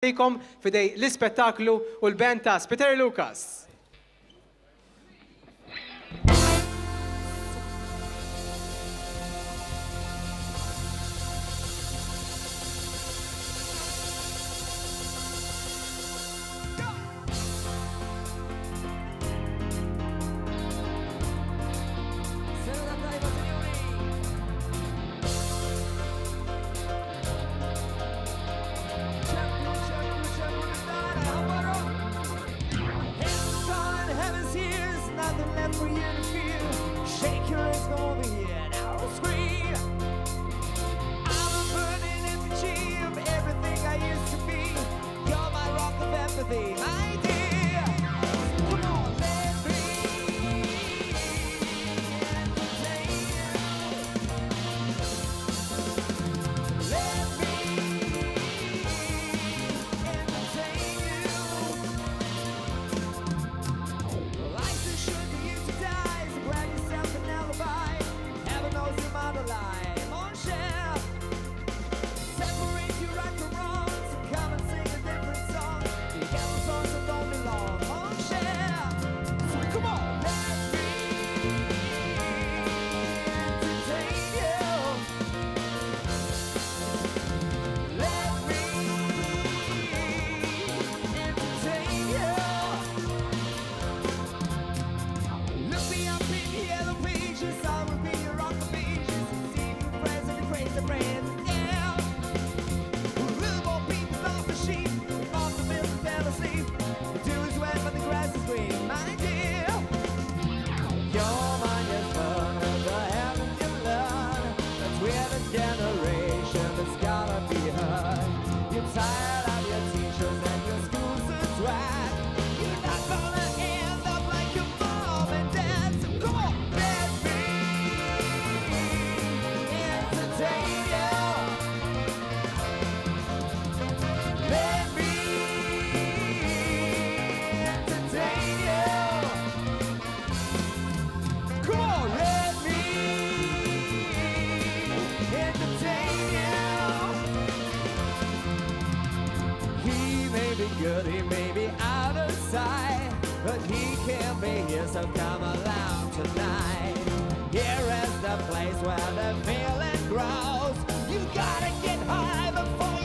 Likom fidej l-ispettaklu u l-band ta' Spiteri Lucas. For you to feel, shake your legs over here now, scream. I'm a burning effigy of everything I used to be. You're my rock of empathy, my dear. Come on, let me entertain you. Let me entertain you. Life's a sugar. Grab yourself an alibi. Heaven knows you're out of line. Mon cher, separate you right from wrongs. Come and sing a different song. The yellow songs that don't belong. Mon cher, so come on, let me entertain you. Let me entertain you. Look me up in the yellow pages, I will be your rock of pages. See you friends and the crazy friends, yeah. Little more people off the sheep, off the milk and fell asleep. The dew is wet but the grass is green, my dear. Your mind is fun with the haven't you learned that we're the generation that's gotta be heard. You're tired of your teachers and your schools are swag. You're not gonna end up like your mom and dad, so come on, let me entertain you. Let me entertain you. Come on, let me entertain you. He may be good, he may be out of sight, but he can't be here, so come along tonight. Here is the place where the feeling grows. You gotta get high before